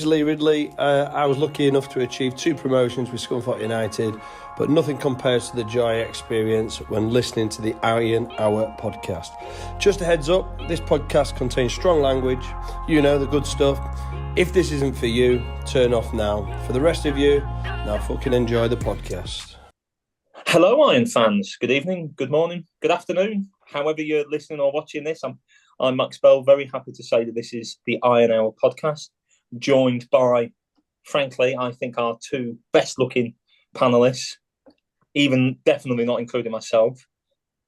Ridley, I was lucky enough to achieve 2 promotions with Scunthorpe United, but nothing compares to the joy I experience when listening to the Iron Hour podcast. Just a heads up, this podcast contains strong language, you know, the good stuff. If this isn't for you, turn off now. For the rest of you, now fucking enjoy the podcast. Hello, Iron fans. Good evening, good morning, good afternoon. However you're listening or watching this, I'm Max Bell. Very happy to say that this is the Iron Hour podcast, joined by, frankly, I think our 2 best-looking panellists, even definitely not including myself,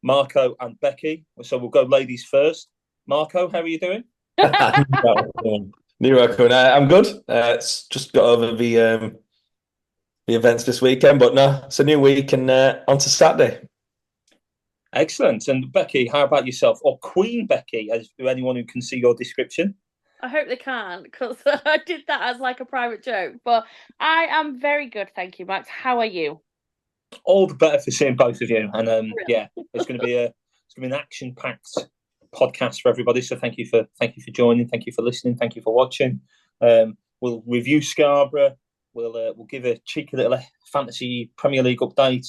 Marco and Becky. So we'll go ladies first. Marco, how are you doing? I'm good. It's just got over the events this weekend, but no, it's a new week and on to Saturday. Excellent. And Becky, how about yourself? Or Queen Becky, as for anyone who can see your description. I hope they can, because I did that as like a private joke. But I am very good, thank you, Max. How are you? All the better for seeing both of you. And yeah, it's going to be an action-packed podcast for everybody. So thank you for joining, thank you for listening, thank you for watching. We'll review Scarborough. We'll give a cheeky little fantasy Premier League update.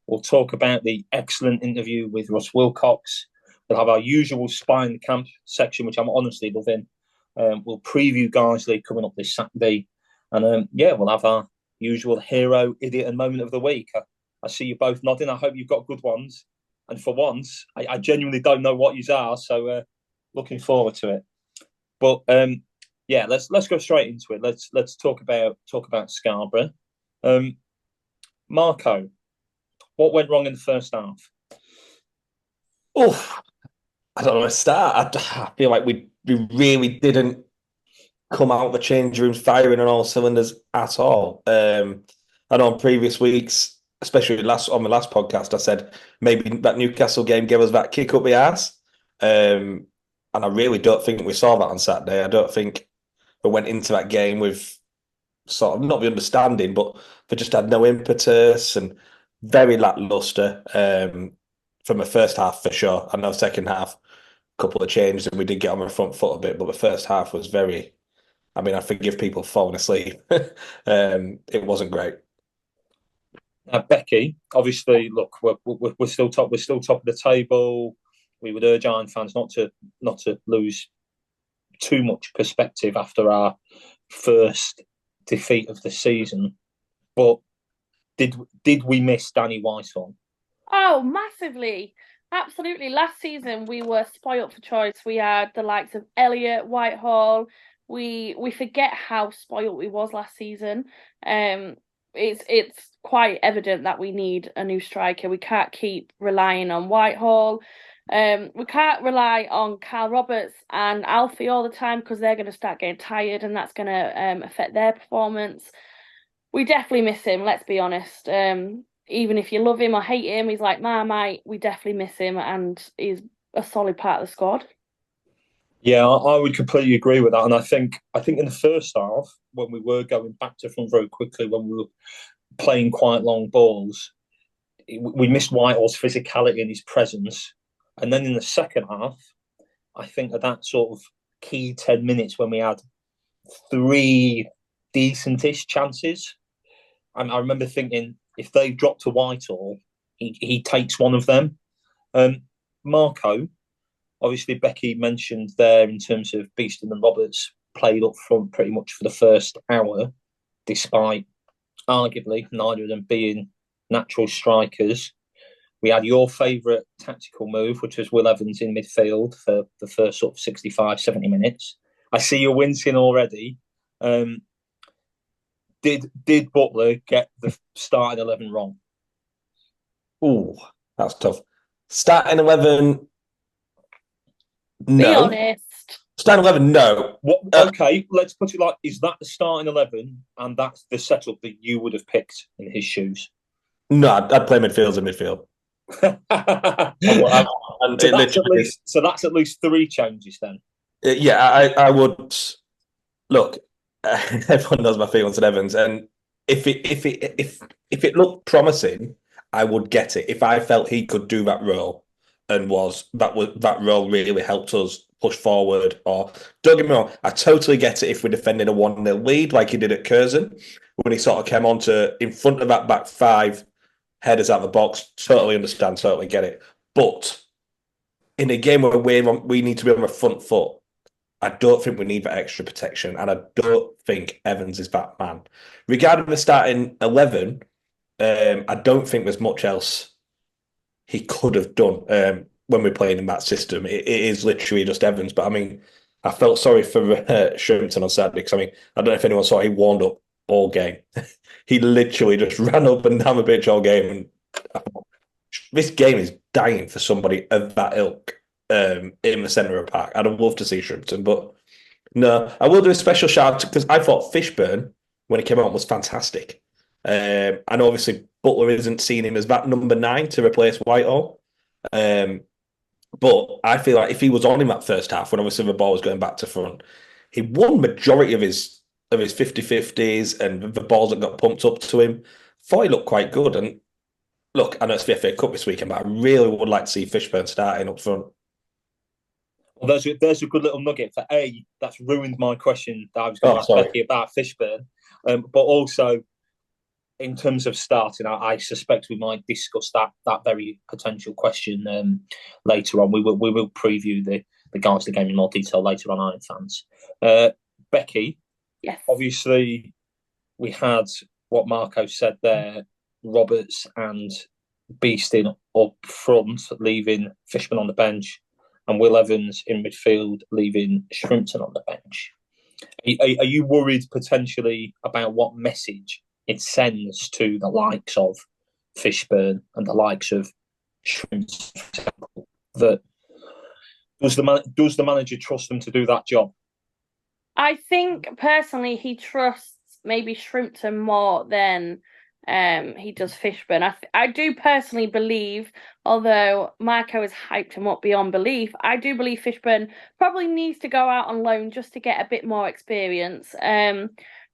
We'll talk about the excellent interview with Russ Wilcox. We'll have our usual Spy in the Camp section, which I'm honestly loving. We'll preview Guiseley coming up this Saturday. And we'll have our usual hero, idiot and moment of the week. I see you both nodding. I hope you've got good ones. And for once, I genuinely don't know what you are. So looking forward to it. But let's go straight into it. Let's talk about Scarborough. Marco, what went wrong in the first half? Oh, I don't know where to start. I feel like we really didn't come out of the change rooms firing on all cylinders at all. I know in previous weeks, especially on the last podcast, I said maybe that Newcastle game gave us that kick up the arse. And I really don't think we saw that on Saturday. I don't think we went into that game with sort of not the understanding, but they just had no impetus and very lacklustre from the first half for sure. I know second half, a couple of changes and we did get on the front foot a bit, but the first half was very, I mean, I forgive people falling asleep. It wasn't great. Becky, obviously, look, we're still top. We're still top of the table. We would urge Iron fans not to lose too much perspective after our first defeat of the season. But did we miss Danny Whitehall? Oh, massively. Absolutely. Last season, we were spoilt for choice. We had the likes of Elliott, Whitehall. We forget how spoilt we was last season. It's quite evident that we need a new striker. We can't keep relying on Whitehall. We can't rely on Carl Roberts and Alfie all the time because they're going to start getting tired and that's going to affect their performance. We definitely miss him, let's be honest. Even if you love him or hate him, he's like Marmite. We definitely miss him and he's a solid part of the squad. Yeah, I would completely agree with that. And I think in the first half, when we were going back to front very quickly, when we were playing quite long balls, we missed Whitehall's physicality and his presence. And then in the second half, I think that sort of key 10 minutes when we had 3 decentish chances, and I remember thinking, if they drop to Whitehall, he takes one of them. Marco, obviously Becky mentioned there in terms of Beeston and Roberts played up front pretty much for the first hour, despite arguably neither of them being natural strikers. We had your favourite tactical move, which was Will Evans in midfield for the first sort of 65, 70 minutes. I see you're wincing already. Did Butler get the starting 11 wrong? Oh, that's tough. Starting 11, no. Be honest. Starting 11, no. Okay, let's put it like, is that the starting 11 and that's the setup that you would have picked in his shoes? No, I'd play midfield in midfield. So that's at least 3 changes then. Yeah, I would. Look, everyone knows my feelings on Evans, and if it looked promising, I would get it if I felt he could do that role. and that role really helped us push forward. Or don't get me wrong, I totally get it if we're defending a 1-0 lead like he did at Curzon, when he sort of came on to in front of that back five, headers out of the box. Totally understand, totally get it. But in a game where we need to be on the front foot, I don't think we need that extra protection, and I don't think Evans is that man. Regarding the starting 11, I don't think there's much else he could have done when we're playing in that system. It is literally just Evans. But I mean, I felt sorry for Shrimpton on Saturday because I don't know if anyone saw, he warmed up all game. He literally just ran up and down the pitch all game. And this game is dying for somebody of that ilk in the centre of the park. I'd have loved to see Shrimpton, but no, I will do a special shout out because I thought Fishburn, when he came out, was fantastic. And obviously Butler isn't seeing him as that number 9 to replace Whitehall. But I feel like if he was on in that first half, when obviously the ball was going back to front, he won majority of his 50-50s and the balls that got pumped up to him. Thought he looked quite good. And look, I know it's the FA Cup this weekend, but I really would like to see Fishburn starting up front. Well, there's a good little nugget for A. That's ruined my question that I was going to ask Becky about Fishburn, but also in terms of starting, I suspect we might discuss that very potential question later on. We will preview the Guiseley game in more detail later on, Iron fans. Becky, yes. Obviously we had what Marco said there, Roberts and Beeston up front, leaving Fishburn on the bench, and Will Evans in midfield, leaving Shrimpton on the bench. Are you worried potentially about what message it sends to the likes of Fishburn and the likes of Shrimpton, for example, that does the manager trust them to do that job? I think personally he trusts maybe Shrimpton more than he does Fishburn. I do personally believe, although Marco has hyped him up beyond belief, I do believe Fishburn probably needs to go out on loan just to get a bit more experience.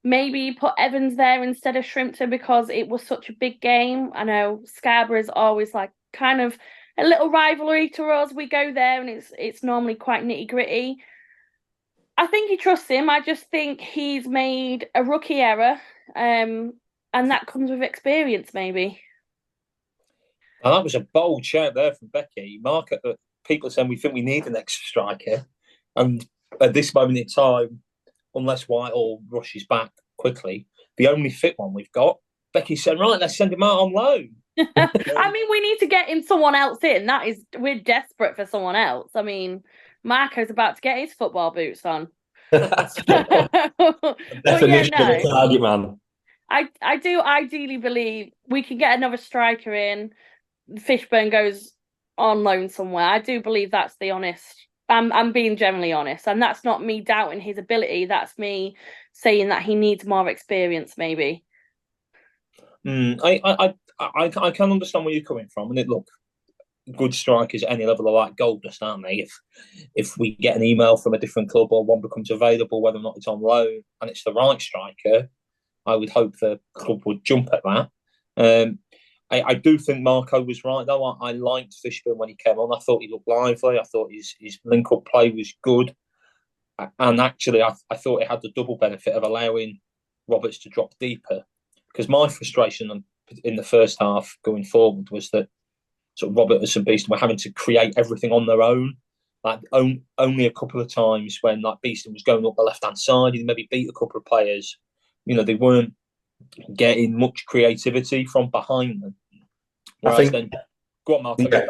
Maybe put Evans there instead of Shrimpton because it was such a big game. I know Scarborough is always like kind of a little rivalry to us. We go there and it's normally quite nitty gritty. I think he trusts him. I just think he's made a rookie error. And that comes with experience, maybe. And that was a bold shout there from Becky. Mark, people are saying we think we need an extra striker. And at this moment in time, unless Whitehall rushes back quickly, the only fit one we've got, Becky said, right, let's send him out on loan. I mean, we need to get someone else in. We're desperate for someone else. I mean, Marco's about to get his football boots on. Definition of a target man. I do ideally believe we can get another striker in. Fishburn goes on loan somewhere. I do believe that's the honest. I'm being generally honest, and that's not me doubting his ability. That's me saying that he needs more experience, maybe. I can understand where you're coming from, and look, good strikers at any level are like gold dust, aren't they? If we get an email from a different club or one becomes available, whether or not it's on loan, and it's the right striker, I would hope the club would jump at that. I do think Marco was right, though. I liked Fishburn when he came on. I thought he looked lively. I thought his link-up play was good. And actually, I thought it had the double benefit of allowing Roberts to drop deeper. Because my frustration in the first half going forward was that sort of Roberts and Beeston were having to create everything on their own. Like only a couple of times when like Beeston was going up the left-hand side, he maybe beat a couple of players. They weren't getting much creativity from behind them. Whereas go on, Mark. Yeah,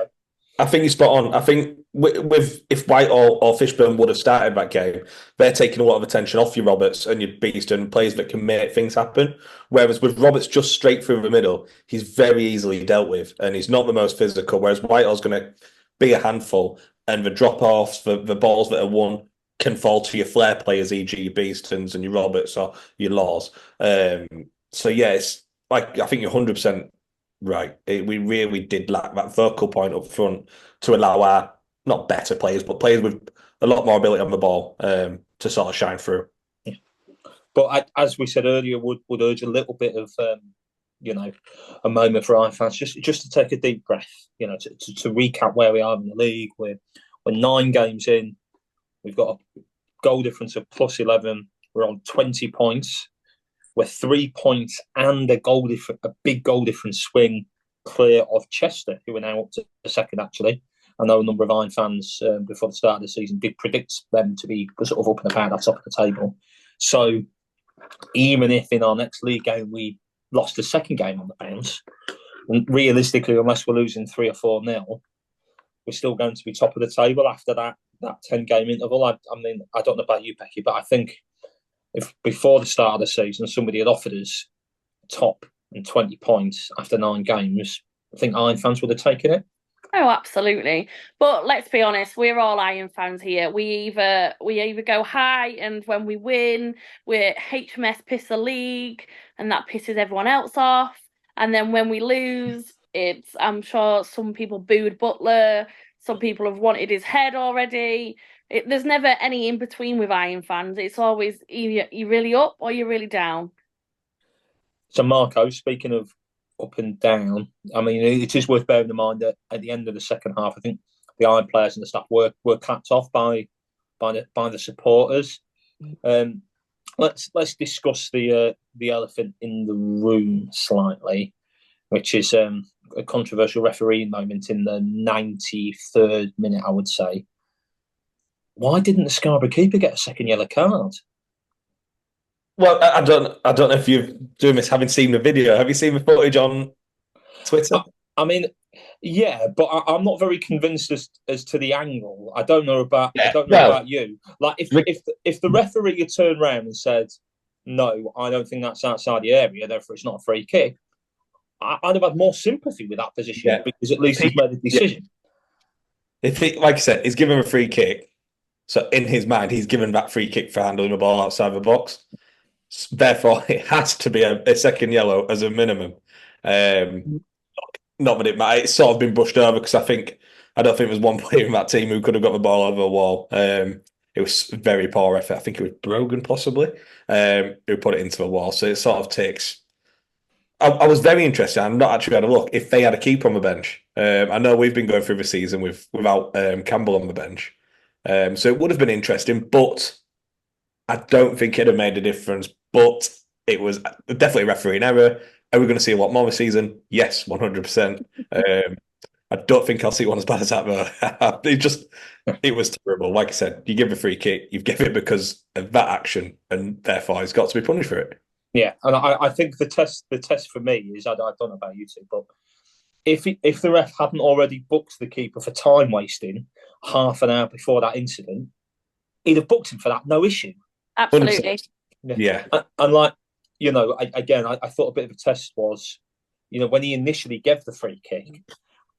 I think you're spot on. I think with if Whitehall or Fishburn would have started that game, they're taking a lot of attention off your Roberts and your Beeston, players that can make things happen. Whereas with Roberts just straight through the middle, he's very easily dealt with and he's not the most physical. Whereas Whitehall's going to be a handful and the drop-offs, the balls that are won, can fall to your flair players, e.g. your Beestons and your Roberts or your Laws. So yeah, it's like I think you're 100% right. We really did lack that focal point up front to allow our not better players, but players with a lot more ability on the ball to sort of shine through. But as we said earlier, would urge a little bit of a moment for Iron fans just to take a deep breath. To recap where we are in the league. We're 9 games in. We've got a goal difference of +11. We're on 20 points. We're 3 points and a big goal difference swing clear of Chester, who are now up to the second. Actually, I know a number of Iron fans before the start of the season did predict them to be sort of up and about at top of the table. So even if in our next league game we lost the second game on the bounce, and realistically, unless we're losing 3 or 4-0, we're still going to be top of the table after that 10-game interval. I mean, I don't know about you, Becky, but I think if before the start of the season somebody had offered us top and 20 points after 9 games, I think Iron fans would have taken it. Oh, absolutely. But let's be honest, we're all Iron fans here. We either go high, and when we win, we're HMS piss the league, and that pisses everyone else off. And then when we lose, I'm sure some people booed Butler, some people have wanted his head already. There's never any in between with Iron fans. It's always either you're really up or you're really down. So, Marco, speaking of up and down, I mean, it is worth bearing in mind that at the end of the second half, I think the Iron players and the staff were clapped off by the supporters. Let's discuss the elephant in the room slightly, which is a controversial refereeing moment in the 93rd minute, I would say. Why didn't the Scarborough keeper get a second yellow card? Well, I don't know if you've doing this, having seen the video. Have you seen the footage on Twitter? I mean, yeah, but I'm not very convinced as to the angle. I don't know about you. Like, if the referee had turned around and said, "No, I don't think that's outside the area, therefore it's not a free kick," I'd have had more sympathy with that position because at least he's made a decision. If he, like I said, he's given a free kick, so in his mind, he's given that free kick for handling the ball outside the box. Therefore, it has to be a second yellow as a minimum. Not that it matters. It's sort of been brushed over because I don't think there was one player in that team who could have got the ball over the wall. It was very poor effort. I think it was Brogan possibly who put it into the wall. So it sort of takes. I was very interested. I'm not actually had a look if they had a keeper on the bench. I know we've been going through the season without Campbell on the bench, so it would have been interesting, but I don't think it'd have made a difference. But it was definitely a refereeing error. Are we going to see a lot more this season? Yes, 100%. I don't think I'll see one as bad as that, though. It was terrible. Like I said, you give a free kick, you've given it because of that action, and therefore he's got to be punished for it. Yeah, and I think the test for me is, I don't know about you two, but if the ref hadn't already booked the keeper for time wasting half an hour before that incident, he'd have booked him for that, no issue. Absolutely. 100%. Yeah. And like, I thought a bit of a test was, when he initially gave the free kick,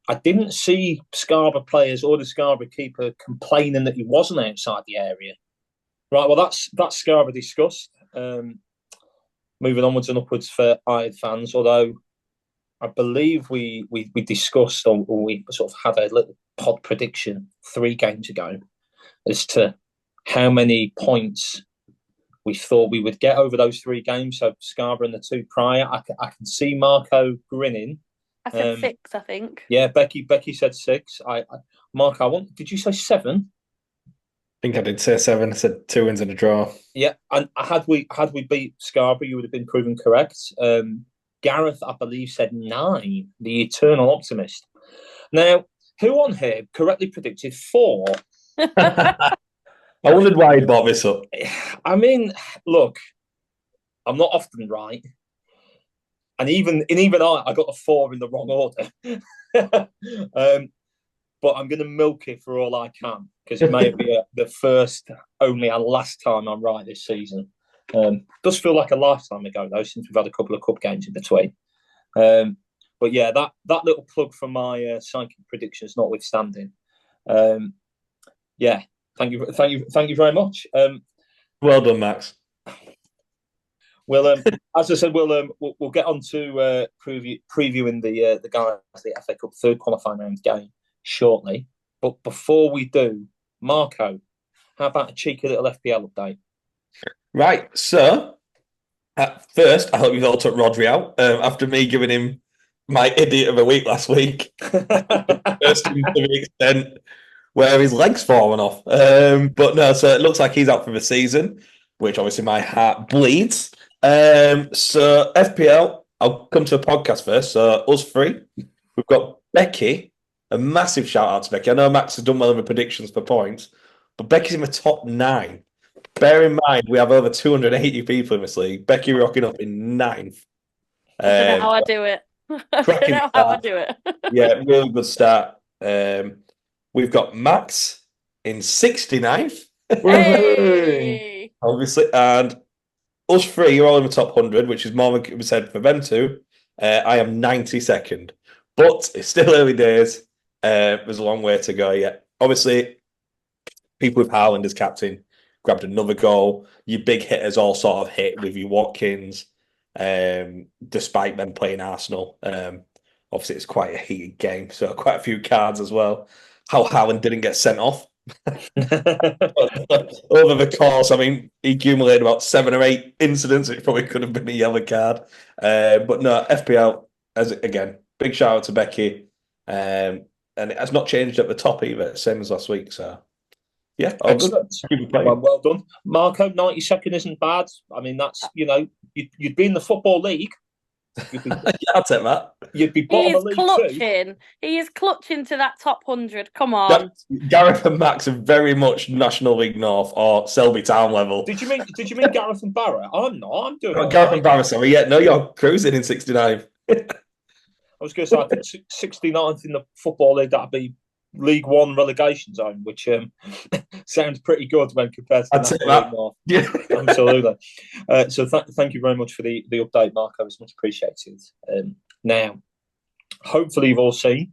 I didn't see Scarborough players or the Scarborough keeper complaining that he wasn't outside the area. Right, well, that's Scarborough discussed. Moving onwards and upwards for Iron fans, although I believe we discussed or we sort of had a little pod prediction 3 games ago as to how many points we thought we would get over those 3 games. So Scarborough and the 2 prior. I can see Marco grinning. I said 6, I think. Yeah, Becky said 6. Marco, did you say 7? I think I did say 7. I said 2 wins and a draw. Yeah, and had we beat Scarborough, you would have been proven correct. Gareth, I believe, said 9, the eternal optimist. Now, who on here correctly predicted 4? I wondered why he brought this up. I mean, look, I'm not often right. And even I got a 4 in the wrong order. But I'm going to milk it for all I can because it may be the first, only and last time I'm right this season. Does feel like a lifetime ago, though, since we've had a couple of cup games in between. But yeah, that little plug for my psychic predictions notwithstanding. Yeah, thank you very much. Well done, Max. Well, as I said, we'll get on to previewing the Guiseley FA Cup 3rd qualifying round game shortly. But before we do, Marco, how about a cheeky little FPL update? Right, so First, I hope you all took Rodri out after me giving him my idiot of a week last week. First, to the extent where his leg's fallen off. But no, so it looks like he's out for the season, which obviously my heart bleeds. So FPL, I'll come to the podcast first. So us three, we've got Becky. A massive shout out to Becky. I know Max has done well in the predictions for points, but Becky's in the top 9. Bear in mind, we have over 280 people in this league. Becky rocking up in 9th. I don't know how I do it. I don't know how I do it. Yeah, really good start. We've got Max in 69th. Hey! Obviously, and us three, you're all in the top 100, which is more than we said for them two. I am 92nd, but it's still early days. There's a long way to go yet. Obviously, people with Haaland as captain grabbed another goal. Your big hitters all sort of hit with your Watkins, despite them playing Arsenal. Obviously, it's quite a heated game, so quite a few cards as well. How Haaland didn't get sent off. Over the course, I mean, he accumulated about 7 or 8 incidents. It probably could have been a yellow card. But no, FPL, again, big shout out to Becky. And it has not changed at the top either, same as last week. So, yeah, excellent. Well done. Marco, 92nd isn't bad. I mean, that's, you'd be in the Football League. Yeah, I'll take that. You'd be bottom of League 2. He is clutching to that top 100. Come on. Gareth and Max are very much National League North or Selby Town level. Did you mean Gareth and Barrett? I'm not. I'm doing Gareth and Barrett, sorry. Yeah, no, you're cruising in 69. I was going to say, I think 69th in the Football League, that'd be League One relegation zone, which sounds pretty good when compared to that. Yeah. Absolutely. So thank you very much for the update, Marco. It's much appreciated. Now, hopefully you've all seen.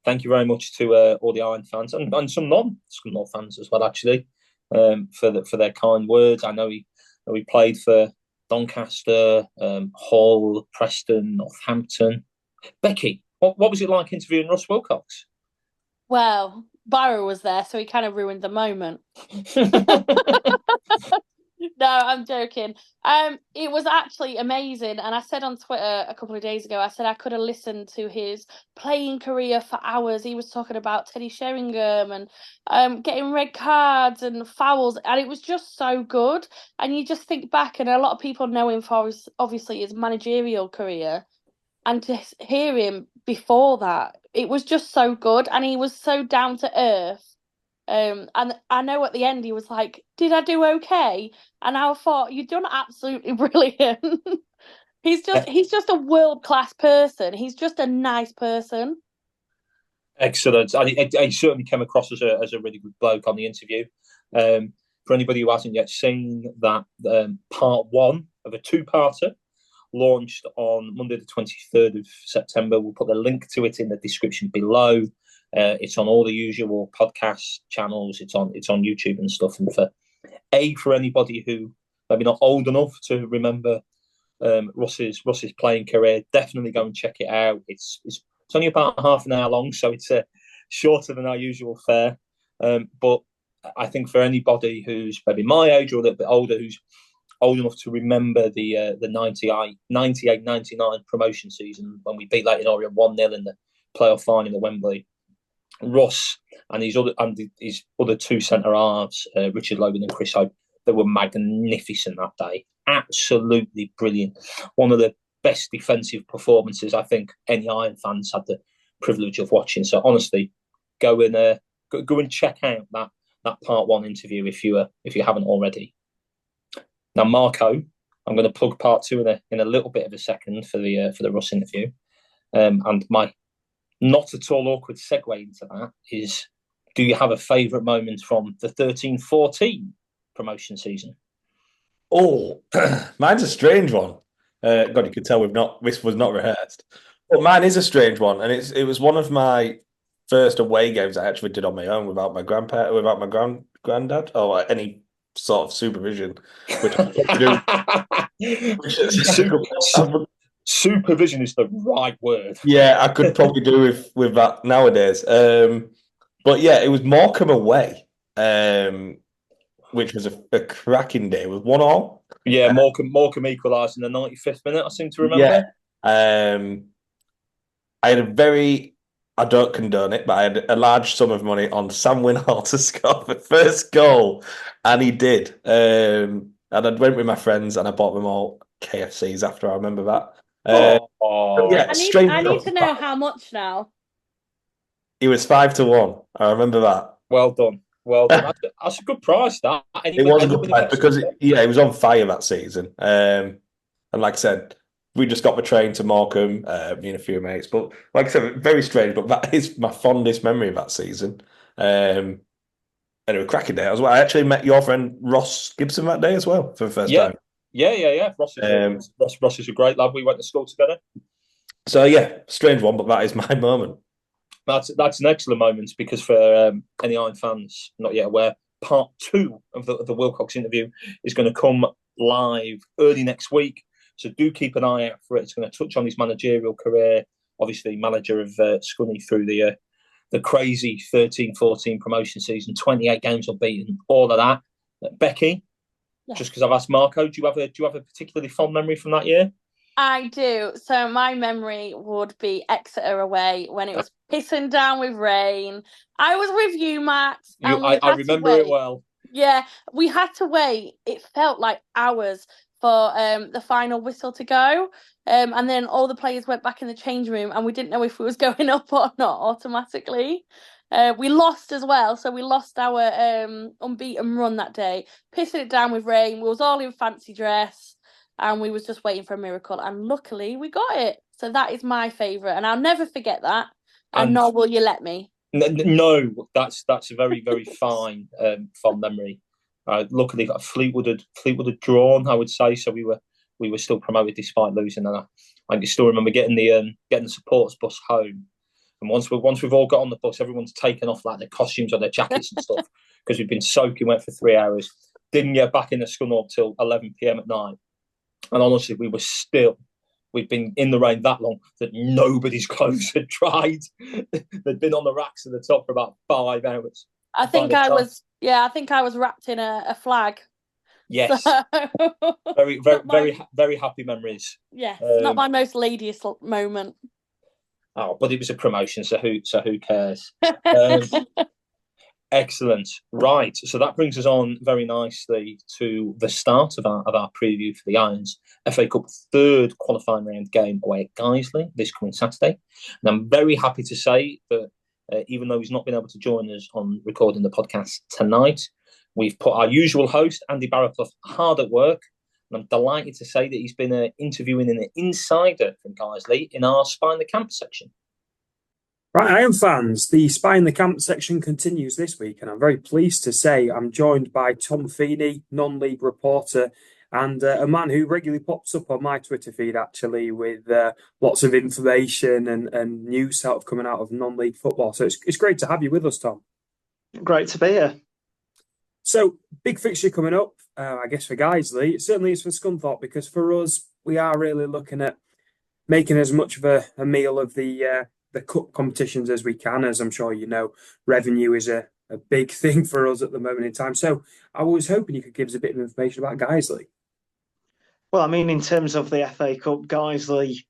Thank you very much to all the Iron fans and some non-Scunthorpe fans as well, actually, for their kind words. I know he played for Doncaster, Hull, Preston, Northampton. Becky, what was it like interviewing Russ Wilcox? Well, Barrow was there, so he kind of ruined the moment. No, I'm joking. It was actually amazing, and I said on Twitter a couple of days ago, I said I could have listened to his playing career for hours. He was talking about Teddy Sheringham and getting red cards and fouls, and it was just so good. And you just think back, and a lot of people know him for obviously his managerial career. And to hear him before that, it was just so good. And he was so down to earth. And I know at the end he was like, did I do okay? And I thought, you've done absolutely brilliant. He's just a world-class person. He's just a nice person. Excellent. He certainly came across as a really good bloke on the interview. For anybody who hasn't yet seen that, part 1 of a 2-parter, launched on Monday the 23rd of September. We'll put the link to it in the description below. It's on all the usual podcast channels. It's on YouTube and stuff. And for anybody who maybe not old enough to remember Russ's playing career, definitely go and check it out. It's only about half an hour long, so it's shorter than our usual fare. But I think for anybody who's maybe my age or a little bit older, who's old enough to remember the 98-99 promotion season when we beat Leyton Orient 1-0 in the playoff final at Wembley, Russ and his other 2 centre halves, Richard Logan and Chris Hope, they were magnificent that day. Absolutely brilliant. One of the best defensive performances I think any Iron fans had the privilege of watching. So honestly, go and check out that part 1 interview if you haven't already. Now, Marco, I'm going to plug part 2 in a little bit of a second for the Russ interview. And my not at all awkward segue into that is, do you have a favourite moment from the 13-14 promotion season? Oh, mine's a strange one. God, you could tell this was not rehearsed. But mine is a strange one, and it was one of my first away games I actually did on my own without my granddad or any sort of supervision, which I do. Supervision is the right word. Yeah, I could probably do with that nowadays. But yeah, it was Morecambe away. which was a cracking day. It was 1-1. Yeah, Morecambe equalised in the 95th minute, I seem to remember. Yeah. I don't condone it, but I had a large sum of money on Sam Winhall to score the first goal, and he did. And I went with my friends and I bought them all KFCs after. I remember that. Yeah, I need to know how much now. He was 5-1. I remember that. Well done. That's a good price. That it was a good price because it was on fire that season. And like I said, we just got the train to Morecambe, me and a few mates. But like I said, very strange. But that is my fondest memory of that season. And it was a cracking day as well. I actually met your friend Ross Gibson that day as well for the first time. Yeah. Ross is a great lad. We went to school together. So yeah, strange one, but that is my moment. That's an excellent moment because for any Iron fans not yet aware, part 2 of the Wilcox interview is going to come live early next week. So do keep an eye out for it. It's going to touch on his managerial career, obviously manager of Scunny through the crazy 13-14 promotion season, 28 games unbeaten, all of that. Becky, just because I've asked Marco, do you have a particularly fond memory from that year? I do. So my memory would be Exeter away when it was pissing down with rain. I was with you, Max. I remember it well. Yeah, we had to wait. It felt like hours for the final whistle to go. And then all the players went back in the change room and we didn't know if we was going up or not automatically. We lost as well. So we lost our unbeaten run that day. Pissing it down with rain. We was all in fancy dress. And we was just waiting for a miracle. And luckily, we got it. So that is my favourite. And I'll never forget that. And nor will you let me. No, that's a very, very fine, fond memory. Luckily, Fleetwood had drawn, I would say. So we were still promoted despite losing. And I can still remember getting the supporters bus home. And once we've all got on the bus, everyone's taken off like their costumes or their jackets and stuff because we've been soaking wet for 3 hours. Didn't get back in the Scunthorpe till 11 p.m. at night. And honestly, we'd been in the rain that long that nobody's clothes had dried. They'd been on the racks at the top for about 5 hours. I think I was wrapped in a flag. Yes. So... very happy memories. Yeah, not my most ladiest moment. Oh, but it was a promotion, so who cares? Excellent. Right. So that brings us on very nicely to the start of our preview for the Irons FA Cup third qualifying round game away at Guiseley this coming Saturday. And I'm very happy to say that even though he's not been able to join us on recording the podcast tonight, we've put our usual host, Andy Barraclough, hard at work. And I'm delighted to say that he's been interviewing an insider from Guiseley in our Spy in the Camp section. Right, Iron fans, the Spy in the Camp section continues this week, and I'm very pleased to say I'm joined by Tom Feaheny, non-league reporter, and a man who regularly pops up on my Twitter feed, actually, with lots of information and news coming out of non-league football. So it's great to have you with us, Tom. Great to be here. So, big fixture coming up, I guess, for Guiseley. It certainly is for Scunthorpe, because for us, we are really looking at making as much of a meal of the cup competitions as we can. As I'm sure you know, revenue is a big thing for us at the moment in time. So I was hoping you could give us a bit of information about Guiseley. Well, I mean, in terms of the FA Cup, Guiseley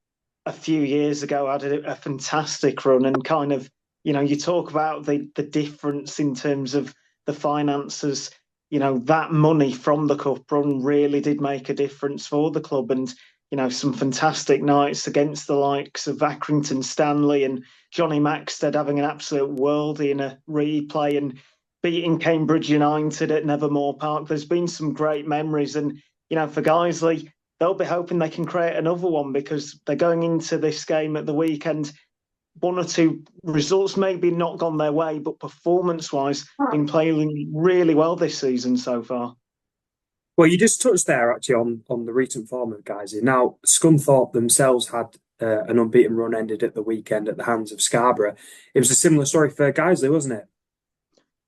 a few years ago had a fantastic run, and kind of, you know, you talk about the difference in terms of the finances. You know, that money from the cup run really did make a difference for the club, and you know, some fantastic nights against the likes of Accrington Stanley and Johnny Maxted having an absolute worldie in a replay and beating Cambridge United at Nevermore Park. There's been some great memories, and you know, for Guiseley, they'll be hoping they can create another one, because they're going into this game at the weekend. One or two results maybe not gone their way, but performance-wise, been playing really well this season so far. Well, you just touched there, actually, on the recent form of Guiseley. Now, Scunthorpe themselves had an unbeaten run ended at the weekend at the hands of Scarborough. It was a similar story for Guiseley, wasn't it?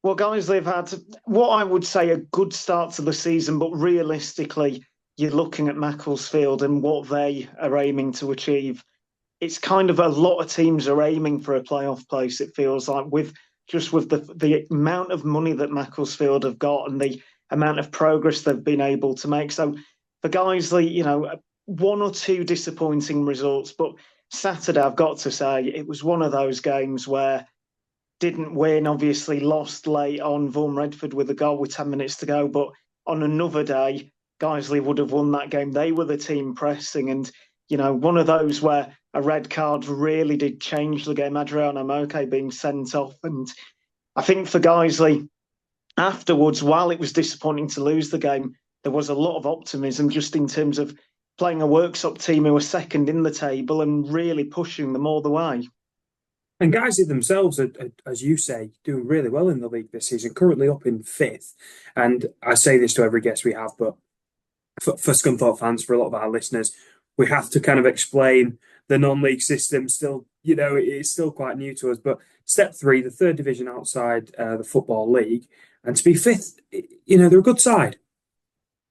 Well, Guiseley have had what I would say a good start to the season, but realistically, you're looking at Macclesfield and what they are aiming to achieve. It's kind of a lot of teams are aiming for a playoff place, it feels like, with the amount of money that Macclesfield have got and the amount of progress they've been able to make. So for Guiseley, one or two disappointing results, but Saturday, I've got to say, it was one of those games where didn't win, obviously lost late on Vaughan Redford with a goal with 10 minutes to go. But on another day, Guiseley would have won that game. They were the team pressing. And, one of those where a red card really did change the game. Adriano Moke being sent off. And I think for Guiseley, afterwards, while it was disappointing to lose the game, there was a lot of optimism just in terms of playing a workshop team who were second in the table and really pushing them all the way. And Guiseley themselves are, as you say, doing really well in the league this season, currently up in 5th. And I say this to every guest we have, but for Scunthorpe fans, for a lot of our listeners, we have to kind of explain the non-league system. Still, it's still quite new to us. But step 3, the 3rd division outside the Football League, and to be 5th, they're a good side.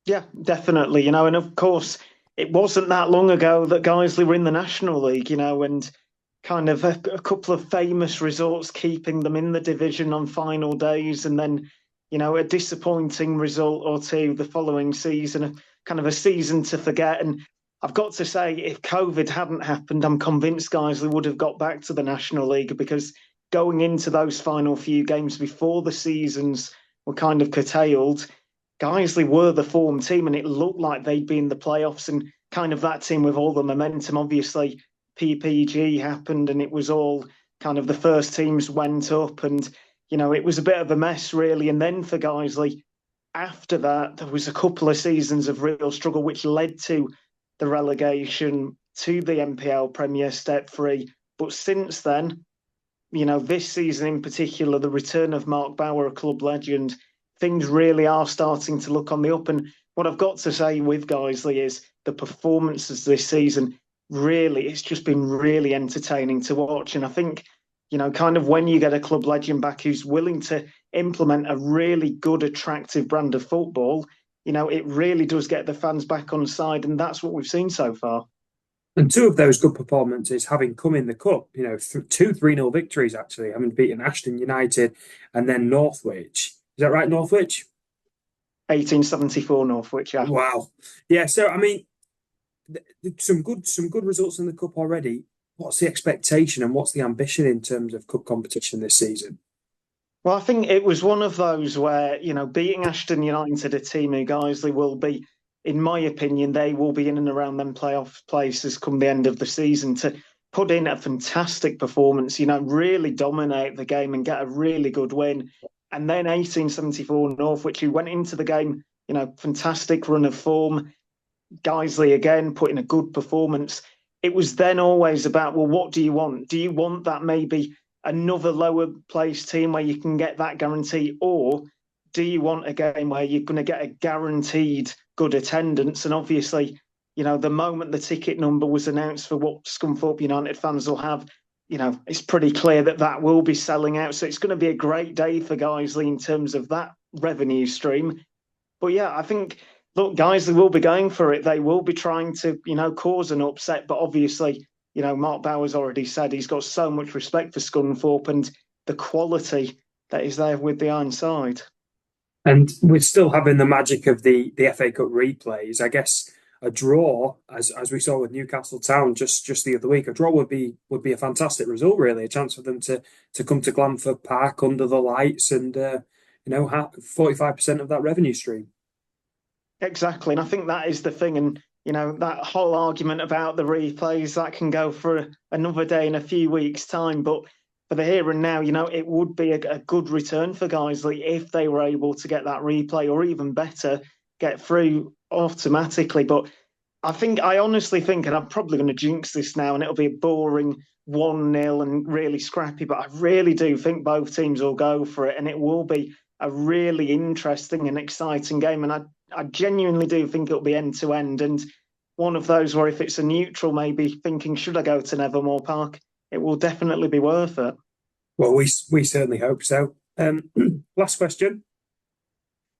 Yeah, definitely. And of course, it wasn't that long ago that Guiseley were in the National League, and kind of a couple of famous results keeping them in the division on final days, and then, a disappointing result or two the following season, kind of a season to forget. And I've got to say, if COVID hadn't happened, I'm convinced Guiseley would have got back to the National League, because going into those final few games before the seasons were kind of curtailed, Guiseley were the form team, and it looked like they'd be in the playoffs, and kind of that team with all the momentum. Obviously, PPG happened, and it was all kind of the first teams went up, and, it was a bit of a mess, really. And then for Guiseley, after that, there was a couple of seasons of real struggle, which led to the relegation to the NPL Premier Step 3. But since then, this season in particular, the return of Mark Bauer, a club legend, things really are starting to look on the up. And what I've got to say with Guiseley is the performances this season, really, it's just been really entertaining to watch. And I think, kind of when you get a club legend back who's willing to implement a really good, attractive brand of football, it really does get the fans back on side. And that's what we've seen so far. And 2 of those good performances having come in the cup, 2 3-0 victories, actually, having beaten Ashton United and then Northwich. Is that right, Northwich? 1874 Northwich, yeah. Wow. Yeah, so, I mean, some good results in the cup already. What's the expectation and what's the ambition in terms of cup competition this season? Well, I think it was one of those where, beating Ashton United, a team who Guiseley will be, in my opinion, they will be in and around them playoff places come the end of the season, to put in a fantastic performance, really dominate the game and get a really good win. And then 1874 Northwich, who went into the game, fantastic run of form. Guiseley again put in a good performance. It was then always about, well, what do you want? Do you want that maybe another lower place team where you can get that guarantee, or do you want a game where you're going to get a guaranteed good attendance? And obviously, the moment the ticket number was announced for what Scunthorpe United fans will have, it's pretty clear that will be selling out. So it's going to be a great day for Guiseley in terms of that revenue stream. But yeah, I think, look, Guiseley will be going for it. They will be trying to, cause an upset. But obviously, Mark Bauer's already said he's got so much respect for Scunthorpe and the quality that is there with the Ironside. And we're still having the magic of the FA Cup replays. I guess a draw, as we saw with Newcastle Town just the other week, a draw would be a fantastic result, really. A chance for them to come to Glanford Park under the lights and, 45% of that revenue stream. Exactly. And I think that is the thing. And, that whole argument about the replays, that can go for another day in a few weeks' time. But for the here and now, it would be a good return for Guiseley if they were able to get that replay, or even better, get through automatically. But I honestly think, and I'm probably going to jinx this now, and it'll be a boring 1-0 and really scrappy, but I really do think both teams will go for it, and it will be a really interesting and exciting game. And I genuinely do think it'll be end to end, and one of those where if it's a neutral, maybe thinking, should I go to Nevermore Park? It will definitely be worth it. Well, we certainly hope so. Last question.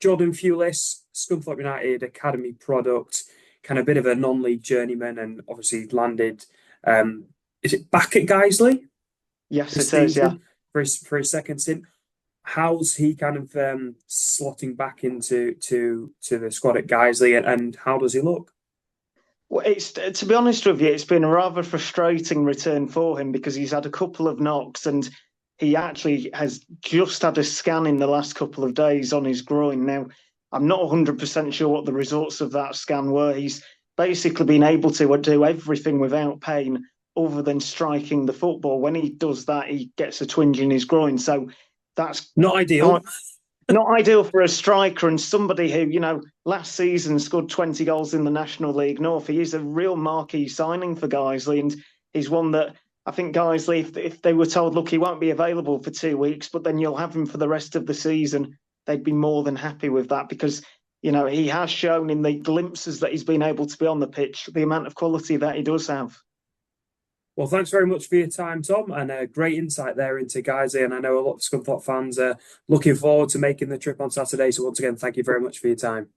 Jordan Fulis, Scunthorpe United Academy product, kind of a bit of a non-league journeyman, and obviously landed, is it back at Guiseley? Yes, it is, yeah. For his second stint. how's he kind of slotting back into the squad at Guiseley, and how does he look? Well, it's to be honest with you, it's been a rather frustrating return for him because he's had a couple of knocks and he actually has just had a scan in the last couple of days on his groin. Now, I'm not 100% sure what the results of that scan were. He's basically been able to do everything without pain other than striking the football. When he does that, he gets a twinge in his groin. So that's not ideal. Not ideal for a striker and somebody who, last season scored 20 goals in the National League North. He is a real marquee signing for Guiseley, and he's one that I think Guiseley, if they were told, look, he won't be available for 2 weeks, but then you'll have him for the rest of the season, they'd be more than happy with that because, he has shown in the glimpses that he's been able to be on the pitch, the amount of quality that he does have. Well, thanks very much for your time, Tom, and a great insight there into Guiseley. And I know a lot of Scunthorpe fans are looking forward to making the trip on Saturday. So once again, thank you very much for your time.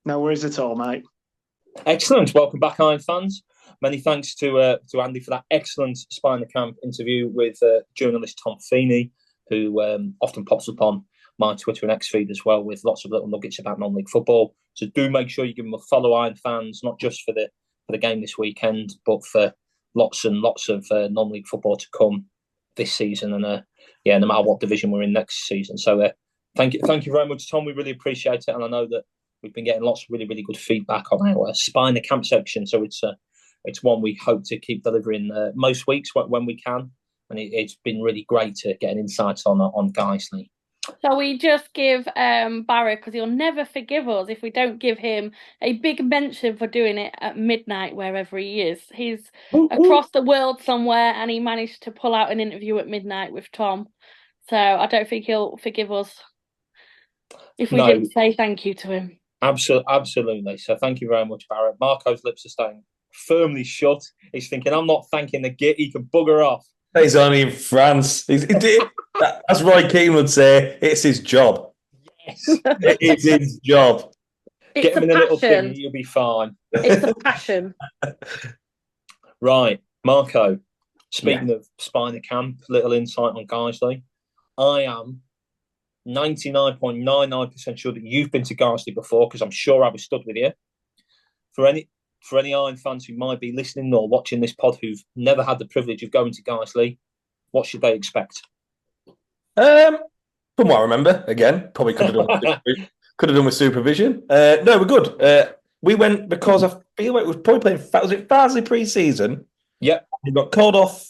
No worries at all, mate. Excellent. Welcome back, Iron fans. Many thanks to Andy for that excellent Spy in the Camp interview with journalist Tom Feaheny, who often pops up on my Twitter and X feed as well with lots of little nuggets about non-league football. So do make sure you give him a follow, Iron fans, not just for the game this weekend, but for lots and lots of non-league football to come this season, and no matter what division we're in next season. So thank you very much, Tom. We really appreciate it, and I know that we've been getting lots of really, really good feedback on our Spy in the Camp section. So it's one we hope to keep delivering most weeks when we can, and it's been really great to get an insight on Guiseley. Shall we just give Barry, because he'll never forgive us if we don't give him a big mention for doing it at midnight wherever he is. He's across the world somewhere and he managed to pull out an interview at midnight with Tom. So I don't think he'll forgive us if we didn't say thank you to him. Absolutely. So thank you very much, Barrett. Marco's lips are staying firmly shut. He's thinking, I'm not thanking the git. He can bugger off. He's only in France. As Roy Keane would say, it's his job. Yes. It is his job. It's Get him in a little thing, you'll be fine. It's a passion. Right, Marco, speaking of Spy in the Camp, little insight on Guiseley. I am 99.99% sure that you've been to Guiseley before, because I'm sure I was stood with you. For any Iron fans who might be listening or watching this pod who've never had the privilege of going to Guiseley, what should they expect? From what I remember, again, probably could have done with supervision. No, we're good. We went because I feel like we were probably playing. Was it Farsley pre-season? Yeah, we got called off.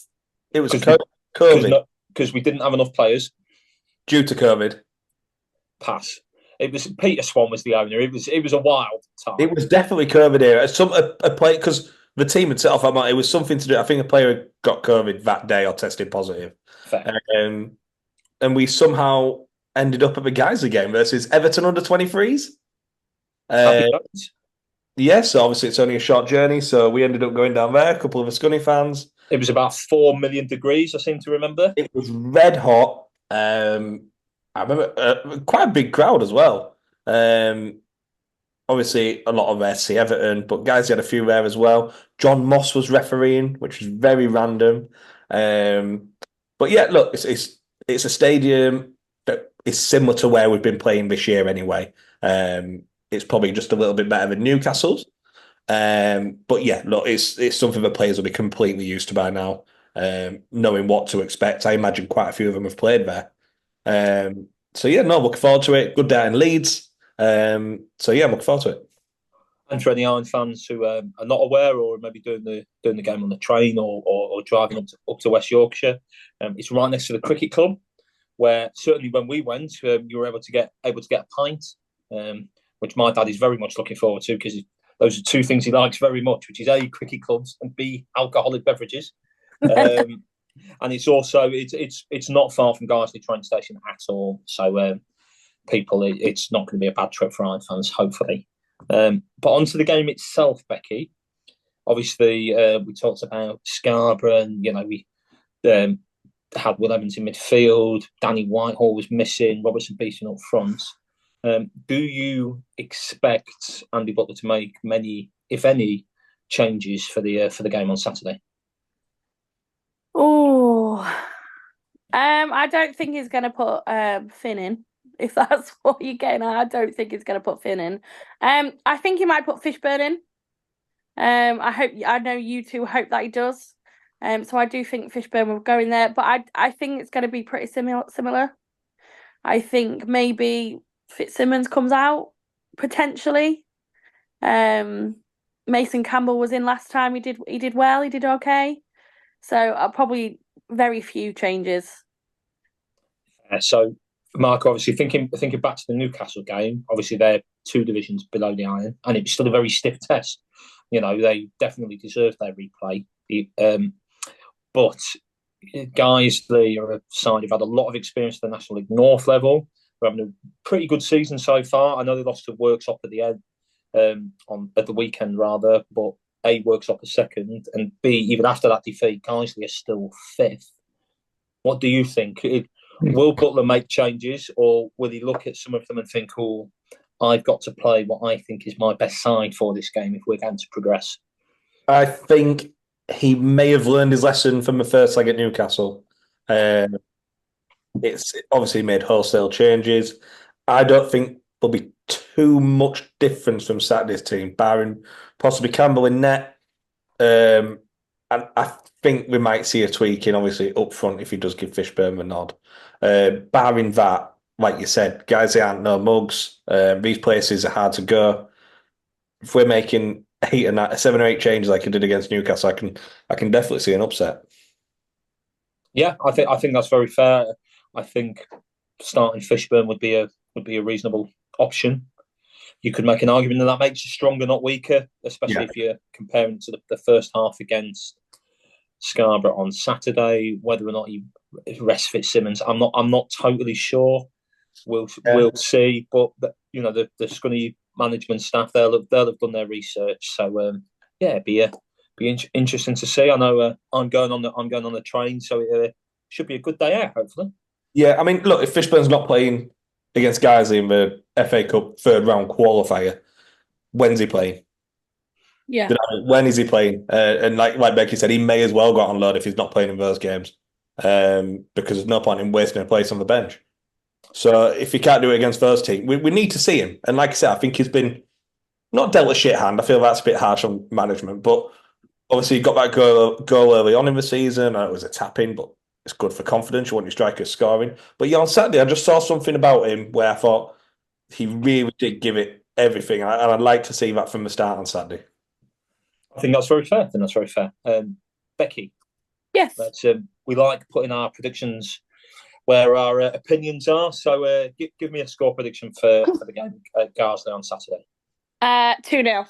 It was COVID because we didn't have enough players due to COVID. Pass. It was Peter Swan was the owner. It was a wild time. It was definitely COVID era. A play because the team had set off. It was something to do. I think a player got COVID that day or tested positive. Fair. And we somehow ended up at the Guiseley game versus Everton under 23s. Yes, obviously it's only a short journey, so we ended up going down there. A couple of Scunny fans. It was about 4 million degrees, I seem to remember. It was red hot. I remember quite a big crowd as well. Obviously, a lot of SC Everton, but guys had a few there as well. John Moss was refereeing, which was very random. But yeah, look, it's a stadium that is similar to where we've been playing this year anyway. It's probably just a little bit better than Newcastle's. But yeah, look, it's something that players will be completely used to by now, knowing what to expect. I imagine quite a few of them have played there. So yeah, no, looking forward to it. Good day in Leeds. So yeah, I'm looking forward to it. And for any Iron fans who are not aware, or maybe doing the game on the train or driving up to West Yorkshire, it's right next to the cricket club, where certainly when we went, you were able to get a pint, which my dad is very much looking forward to, because those are two things he likes very much, which is A, cricket clubs, and B, alcoholic beverages. And it's also it's not far from Guiseley train station at all. So people, it's not going to be a bad trip for Iron fans, hopefully. But onto the game itself, Becky. Obviously, we talked about Scarborough, and we had Will Evans in midfield. Danny Whitehall was missing. Robertson Beeson up front. Do you expect Andy Butler to make many, if any, changes for the game on Saturday? Oh, I don't think he's going to put Finn in. If that's what you're getting at, I don't think he's going to put Finn in. I think he might put Fishburn in. I know you two hope that he does. So I do think Fishburn will go in there, but I think it's going to be pretty similar. I think maybe Fitzsimmons comes out potentially. Mason Campbell was in last time. He did well. He did okay. So probably very few changes. So, Mark, obviously thinking back to the Newcastle game, obviously they're 2 divisions below the Iron, and it was still a very stiff test. You know, they definitely deserved their replay. But Guiseley are a side who've had a lot of experience at the National League North level. We're having a pretty good season so far. I know they lost to Worksop at the end, at the weekend rather, but A, Worksop a second, and B, even after that defeat, Guiseley are still 5th. What do you think? Will Butler make changes, or will he look at some of them and think, "Oh, I've got to play what I think is my best side for this game if we're going to progress"? I think he may have learned his lesson from the first leg at Newcastle. It's obviously made wholesale changes. I don't think there'll be too much difference from Saturday's team, barring possibly Campbell in net. And I think we might see a tweaking, obviously, up front if he does give Fishburn a nod. Barring that, like you said, guys, they aren't no mugs. These places are hard to go. If we're making 7 or 8 changes like I did against Newcastle, I can definitely see an upset. Yeah, I think that's very fair. I think starting Fishburn would be a reasonable option. You could make an argument that makes you stronger, not weaker, especially if you're comparing to the first half against Scarborough on Saturday. Whether or not he rests Fitzsimmons, I'm not totally sure. We'll see. But you know, the Scunny management staff, they'll have done their research. So it'd be interesting to see. I know I'm going on the train, so it should be a good day out, hopefully. Yeah, I mean, look, if Fishburn's not playing against Guiseley in the FA Cup 3rd round qualifier, when's he playing? Yeah. When is he playing? And like Becky said, he may as well go on load if he's not playing in those games, because there's no point in wasting a place on the bench. So if he can't do it against those teams, we need to see him. And like I said, I think he's been not dealt a shit hand. I feel that's a bit harsh on management, but obviously he got that goal early on in the season. It was a tap-in, but it's good for confidence. You want your strikers scoring. But yeah, on Saturday, I just saw something about him where I thought he really did give it everything. And I'd like to see that from the start on Saturday. I think that's very fair. Becky? Yes. We like putting our predictions where our opinions are. So give me a score prediction for the game at Guiseley on Saturday. 2-0.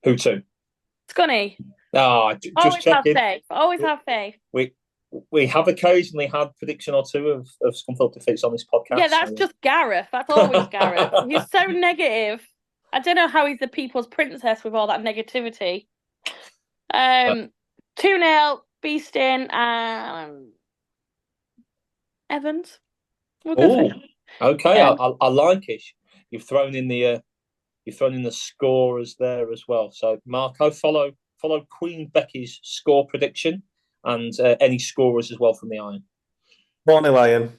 Who to? Scunny. Just always checking. Have faith. Always have faith. We have occasionally had prediction or two of Scunthorpe defeats on this podcast. Yeah, that's just Gareth. That's always Gareth. He's so negative. I don't know how he's the people's princess with all that negativity. 2-0, Beeston and Evans. Okay, I like it. You've thrown in the scorers there as well. So Marco, follow Queen Becky's score prediction and any scorers as well from the Iron. 4-0 Iron.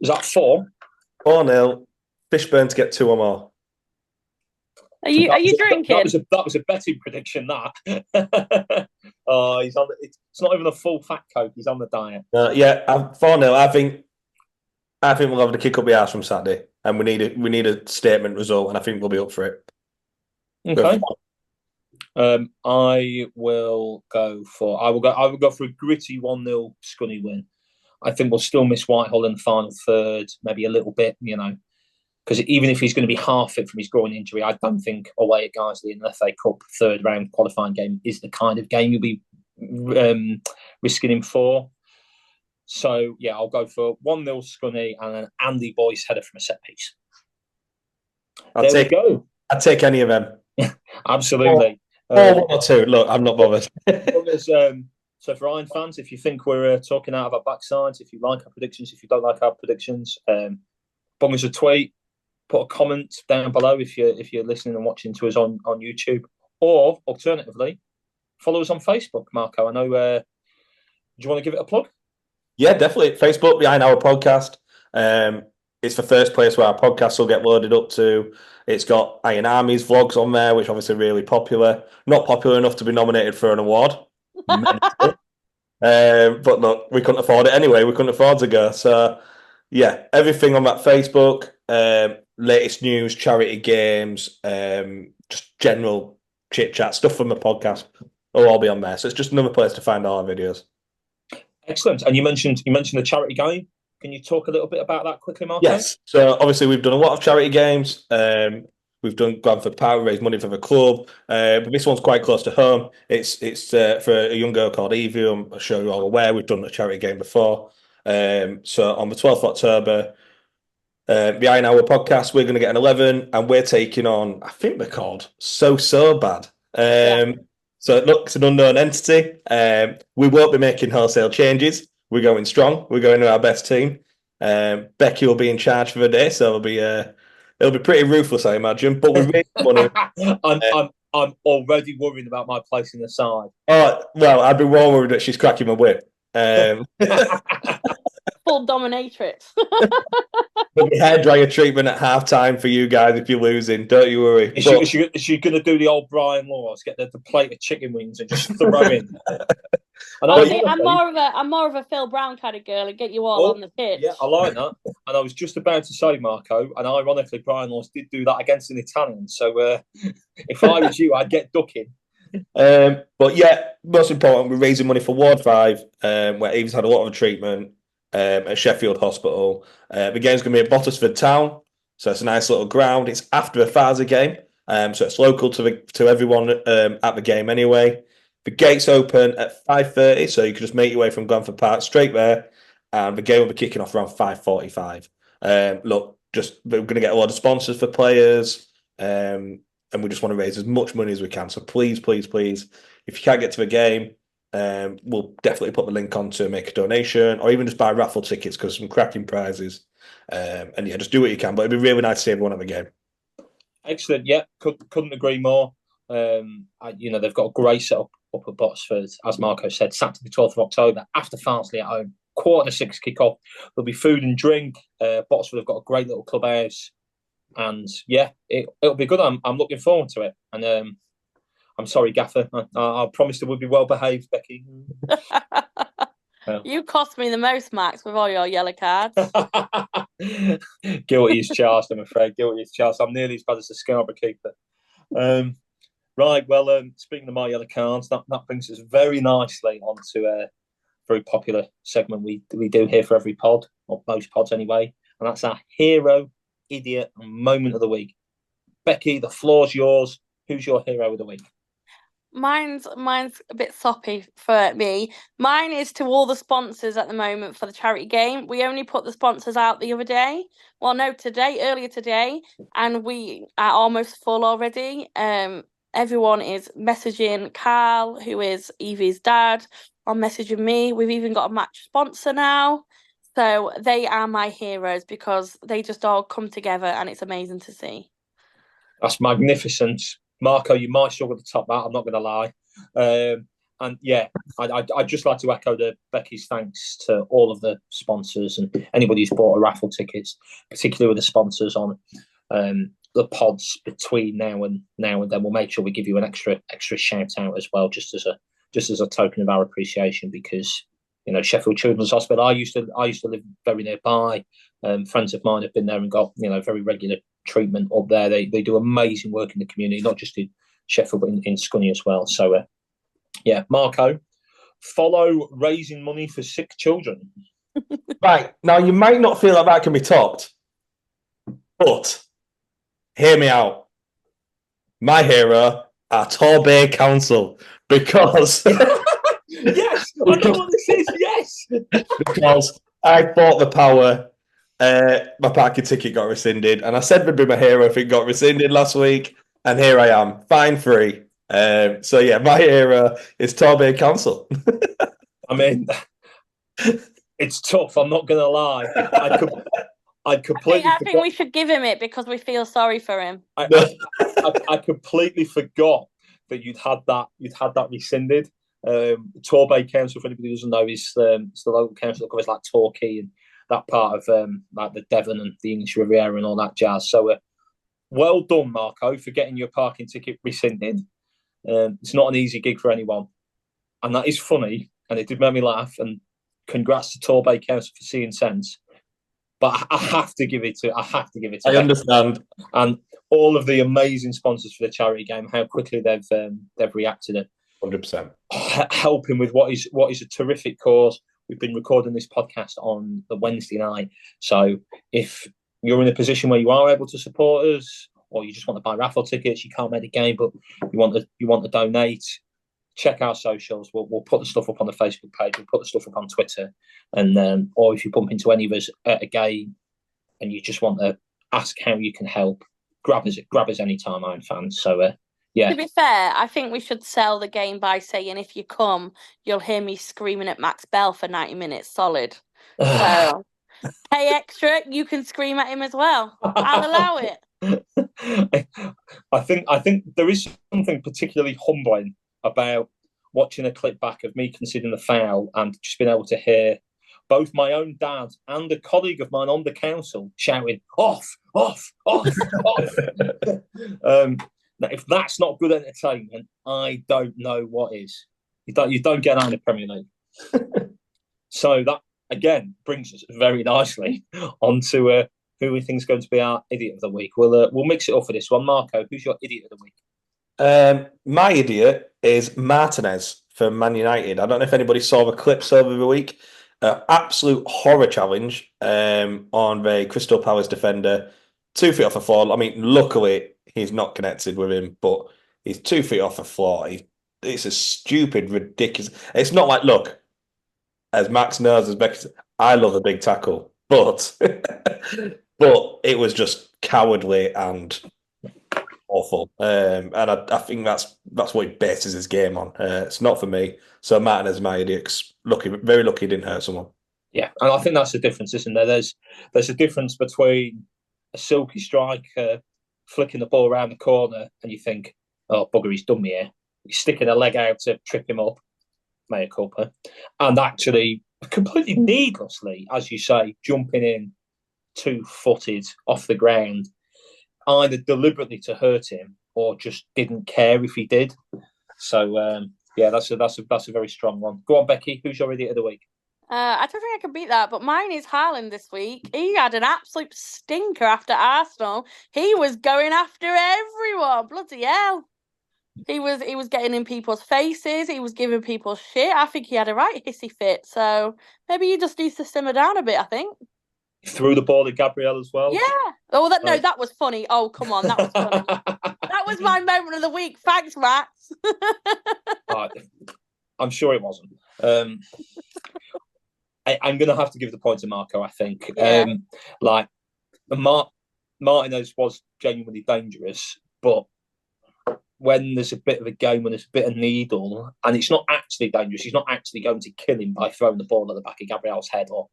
Is that 4? 4-0. Fishburn to get 2 or more. Are you drinking? That was a betting prediction. That. Oh, he's on. It's not even a full fat Coke. He's on the diet. 4-0. I think we'll have to kick up the arse from Saturday, and we need a statement result, and I think we'll be up for it. Okay. I will go for a gritty 1-0 Scunny win. I think we'll still miss Whitehall in the final third, maybe a little bit, because even if he's going to be half fit from his groin injury, I don't think away at Guiseley in the FA Cup 3rd round qualifying game is the kind of game you'll be risking him for. So, yeah, I'll go for 1-0 Scunny and an Andy Boyce header from a set piece. There we go. I'd take any of them. Absolutely. 1 or 2. Look, I'm not bothered. So for Iron fans, if you think we're talking out of our backsides, if you like our predictions, if you don't like our predictions, bung us a tweet, put a comment down below if you're listening and watching to us on YouTube, or alternatively, follow us on Facebook. Marco, I know. Do you want to give it a plug? Yeah, definitely. Facebook, Behind Our Podcast. It's the first place where our podcasts will get loaded up to. It's got Iron Army's vlogs on there, which obviously are really popular. Not popular enough to be nominated for an award. But look, we couldn't afford it anyway. We couldn't afford to go. So, yeah, everything on that Facebook, latest news, charity games, just general chit chat, stuff from the podcast will all be on there. So it's just another place to find all our videos. Excellent. And you mentioned the charity game. Can you talk a little bit about that quickly, Marco? Yes. So obviously we've done a lot of charity games. We've done Guildford Power, raised money for the club. But this one's quite close to home. It's for a young girl called Evie. I'm sure you're all aware. We've done a charity game before. So on the 12th of October, Behind Our Podcast, we're going to get an 11, and we're taking on, I think they're called So Bad. So it looks an unknown entity. We won't be making wholesale changes. We're going strong. We're going to our best team. Becky will be in charge for the day, so it'll be pretty ruthless, I imagine. But we're raising money. I'm already worried about my place in the side. Oh well, I'd be more worried that she's cracking my whip. Full dominatrix. There'll be hairdryer treatment at half time for you guys if you're losing. Don't you worry. Is she going to do the old Brian Laws, get the plate of chicken wings and just throw in? I'm more of a Phil Brown kind of girl and get you all on the pitch. Yeah, I like that. And I was just about to say, Marco, and ironically, Brian Laws did do that against an Italian. So if I was you, I'd get ducking. But yeah, most important, we're raising money for Ward 5, where Eve's had a lot of treatment at Sheffield Hospital. The game's going to be at Bottisford Town, so it's a nice little ground. It's after a Farser game, so it's local to everyone at the game anyway. The gates open at 5:30, so you can just make your way from Guildford Park straight there, and the game will be kicking off around 5:45. Look, we're going to get a lot of sponsors for players, and we just want to raise as much money as we can. So please, please, please, if you can't get to the game, we'll definitely put the link on to make a donation, or even just buy raffle tickets because some cracking prizes. And yeah, just do what you can. But it'd be really nice to see everyone at the game. Excellent. Yeah, couldn't agree more. They've got a great setup up at Bottisford, as Marco said, Saturday the 12th of October after Farnsley at home. 5:45 kick-off. There'll be food and drink. Bottisford have got a great little clubhouse. And yeah, it'll be good. I'm looking forward to it. And I'm sorry, Gaffer. I promised it would be well behaved, Becky. You cost me the most, Max, with all your yellow cards. Guilty as charged, I'm afraid. Guilty as charged. I'm nearly as bad as the Scarborough keeper. Right, well, speaking of my yellow cards, that brings us very nicely onto a very popular segment we do here for every pod, or most pods anyway, and that's our hero, idiot, and moment of the week. Becky, the floor's yours. Who's your hero of the week? Mine's a bit soppy for me. Mine is to all the sponsors at the moment for the charity game. We only put the sponsors out the other day. Well, no, earlier today, and we are almost full already. Everyone is messaging Carl, who is Evie's dad, or messaging me. We've even got a match sponsor now. So they are my heroes because they just all come together and it's amazing to see. That's magnificent. Marco, you might struggle to top that, I'm not going to lie. And yeah, I'd just like to echo Becky's thanks to all of the sponsors and anybody who's bought a raffle tickets, particularly with the sponsors on the pods between now and then. We'll make sure we give you an extra shout out as well, just as a token of our appreciation, because Sheffield Children's Hospital, I used to live very nearby. Friends of mine have been there and got very regular treatment up there. They do amazing work in the community, not just in Sheffield but in Scunny as well. So yeah, Marco, follow raising money for sick children. Right, now you might not feel like that can be topped, but hear me out. My hero are Torbay Council, because yes, I know what this is. Yes, because I bought the power. My parking ticket got rescinded, and I said would be my hero if it got rescinded last week, and here I am, fine free. So yeah, my hero is Torbay Council. I mean, it's tough. I'm not going to lie. I think we should give him it because we feel sorry for him. I completely forgot that you'd had that rescinded. Torbay Council, for anybody who doesn't know, is it's the local council that covers like Torquay and that part of like the Devon and the English Riviera and all that jazz. So well done, Marco, for getting your parking ticket rescinded. It's not an easy gig for anyone, and that is funny, and it did make me laugh. And congrats to Torbay Council for seeing sense. But I have to give it to. I understand. And all of the amazing sponsors for the charity game, how quickly they've reacted it. 100%. Helping with what is a terrific cause. We've been recording this podcast on the Wednesday night, so if you're in a position where you are able to support us, or you just want to buy raffle tickets, you can't make the game, but you want to donate, check our socials. We'll put the stuff up on the Facebook page. We'll put the stuff up on Twitter, and or if you bump into any of us at a game and you just want to ask how you can help, grab us anytime, Iron fans. So yeah. To be fair, I think we should sell the game by saying if you come, you'll hear me screaming at Max Bell for 90 minutes solid. So pay extra, you can scream at him as well. I'll allow it. I think there is something particularly humbling about watching a clip back of me conceding the foul and just being able to hear both my own dad and a colleague of mine on the council shouting, off, off, off, off. Now, if that's not good entertainment, I don't know what is. You don't get out in the Premier League. So that, again, brings us very nicely onto who we think is going to be our idiot of the week. We'll mix it up for this one. Marco, who's your idiot of the week? My idiot is Martinez for Man United. I don't know if anybody saw the clips over the week. Absolute horror challenge on the Crystal Palace defender. 2 feet off the floor. I mean, luckily, he's not connected with him, but he's 2 feet off the floor. It's a stupid, ridiculous... It's not like, look, as Max knows, as Becky said, I love a big tackle, but it was just cowardly and awful. And I think that's what he bases his game on. It's not for me. So Martinez is my idiot. Very lucky he didn't hurt someone. Yeah, and I think that's the difference, isn't there? There's a difference between a silky striker flicking the ball around the corner and you think, oh, bugger, he's done me here. He's sticking a leg out to trip him up, mea culpa. And actually, completely needlessly, as you say, jumping in 2-footed off the ground, either deliberately to hurt him or just didn't care if he did. So, yeah, that's a very strong one. Go on, Becky, who's your idiot of the week? I don't think I can beat that, but mine is Haaland this week. He had an absolute stinker after Arsenal. He was going after everyone. Bloody hell. He was getting in people's faces. He was giving people shit. I think he had a right hissy fit. So maybe he just needs to simmer down a bit, I think. He threw the ball at Gabriel as well. Yeah. Oh, that was funny. Oh, come on. That was funny. That was my moment of the week. Thanks, Max. I'm sure it wasn't. I'm going to have to give the point to Marco, I think. Yeah. Martinez was genuinely dangerous, but when there's a bit of a game, when there's a bit of needle, and it's not actually dangerous, he's not actually going to kill him by throwing the ball at the back of Gabriel's head or,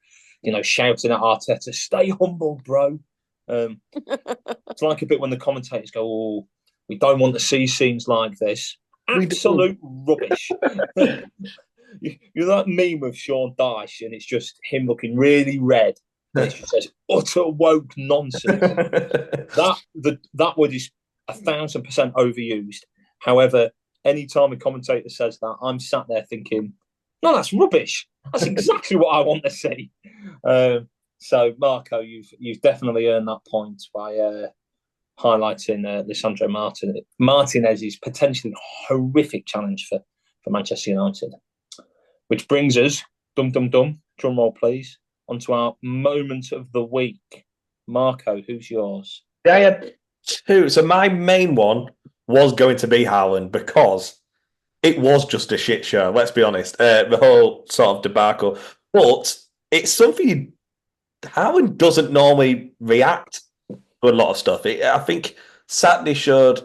shouting at Arteta, stay humble, bro. It's like a bit when the commentators go, oh, we don't want to see scenes like this. Absolute rubbish. You know that meme of Sean Dyche, and it's just him looking really red. And it just says utter woke nonsense. that word is 1,000% overused. However, anytime a commentator says that, I'm sat there thinking, no, that's rubbish. That's exactly what I want to see. So, Marco, you've definitely earned that point by highlighting Lisandro Martinez's potentially horrific challenge for Manchester United. Which brings us, dum, drum roll please, onto our moment of the week. Marco, who's yours? Yeah, I had two. So my main one was going to be Haaland because it was just a shit show, let's be honest. The whole sort of debacle. But it's something Haaland doesn't normally react to a lot of stuff. I think Saturday showed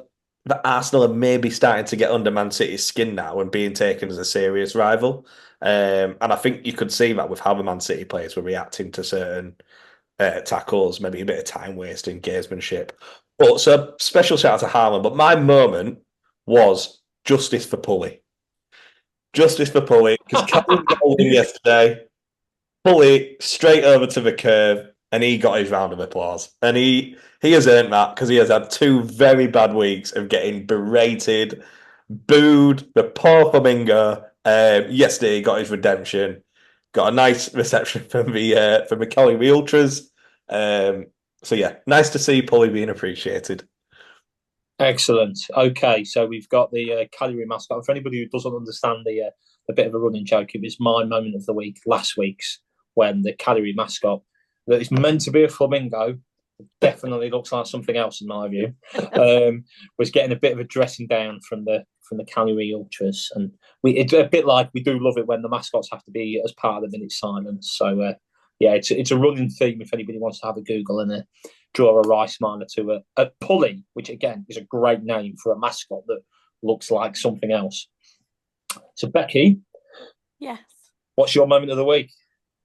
that Arsenal are maybe starting to get under Man City's skin now and being taken as a serious rival. And I think you could see that with how the Man City players were reacting to certain tackles, maybe a bit of time wasting, gamesmanship. But so special shout out to Haaland. But my moment was justice for Pulley. justice for Pulley, because Callum got in yesterday. Pulley straight over to the curve, and he got his round of applause. And he has earned that because he has had 2 very bad weeks of getting berated, booed. The poor flamingo. Yesterday he got his redemption. Got a nice reception from the Cali Ultras. So yeah, nice to see Pulley being appreciated. Excellent. Okay, so we've got the Cagliari mascot. For anybody who doesn't understand the bit of a running joke, it was my moment of the week last week's when the Cagliari mascot that is meant to be a flamingo, definitely looks like something else in my view, was getting a bit of a dressing down from the Cagliari Ultras, and it's a bit like we do love it when the mascots have to be as part of the minute silence. So yeah, it's a running theme if anybody wants to have a Google and draw a rice miner to a Pulley, which again is a great name for a mascot that looks like something else. So Becky, Yes. what's your moment of the week?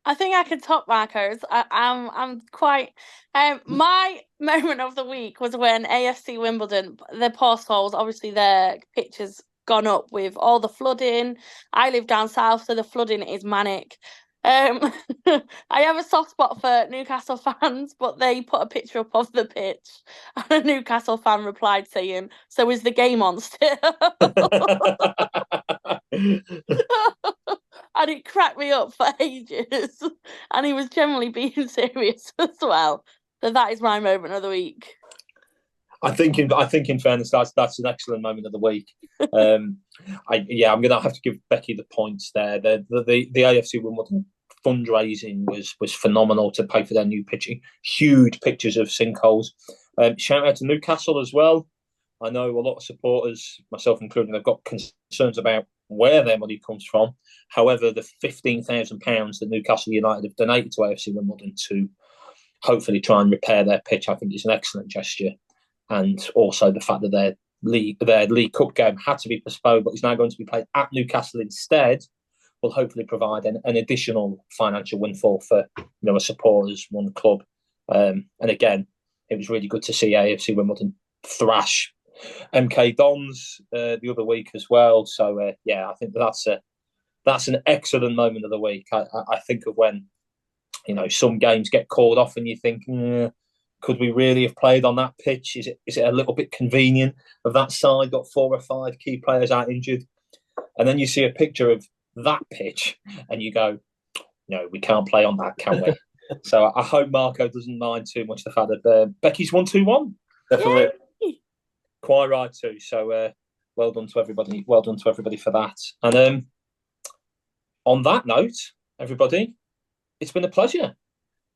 I think I could top Marco's. I'm quite. My moment of the week was when AFC Wimbledon, the post holes, obviously their pictures gone up with all the flooding. I live down south, so the flooding is manic. I have a soft spot for Newcastle fans, but they put a picture up of the pitch, and a Newcastle fan replied saying, "So is the game on still?" And it cracked me up for ages. And he was generally being serious as well. So that is my moment of the week. I think in fairness, that's an excellent moment of the week. I'm going to have to give Becky the points there. The AFC Wimbledon fundraising was phenomenal to pay for their new pitching. Huge pictures of sinkholes. Shout out to Newcastle as well. I know a lot of supporters, myself included, have got concerns about where their money comes from. However, the £15,000 that Newcastle United have donated to AFC Wimbledon to hopefully try and repair their pitch, I think is an excellent gesture. And also the fact that their League Cup game had to be postponed, but is now going to be played at Newcastle instead, will hopefully provide an additional financial windfall for a supporters, one club. And again, it was really good to see AFC Wimbledon thrash MK Dons the other week as well. So I think that's an excellent moment of the week. I think of when some games get called off and you think, could we really have played on that pitch? Is it a little bit convenient of that side got 4 or 5 key players out injured, and then you see a picture of that pitch and you go, no, we can't play on that, can we? So I hope Marco doesn't mind too much the fact that Becky's 1-2-1. Definitely. Yay! Quite right too. So well done to everybody. Well done to everybody for that. And on that note, everybody, it's been a pleasure.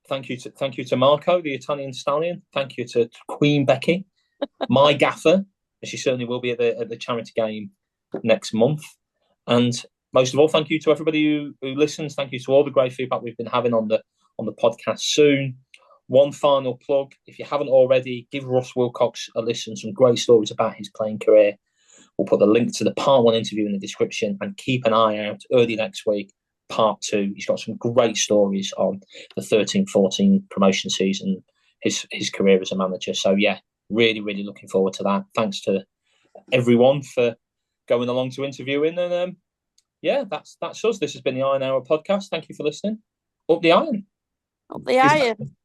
Thank you to Marco, the Italian stallion. Thank you to Queen Becky, my gaffer, and she certainly will be at the charity game next month. And most of all, thank you to everybody who listens. Thank you to all the great feedback we've been having on the podcast soon. One final plug: if you haven't already, give Russ Wilcox a listen. Some great stories about his playing career. We'll put the link to the Part 1 interview in the description, and keep an eye out early next week. Part 2. He's got some great stories on the 13-14 promotion season, his career as a manager. So yeah, really, really looking forward to that. Thanks to everyone for going along to interviewing. And that's us. This has been the Iron Hour podcast. Thank you for listening. Up the iron. Up the iron.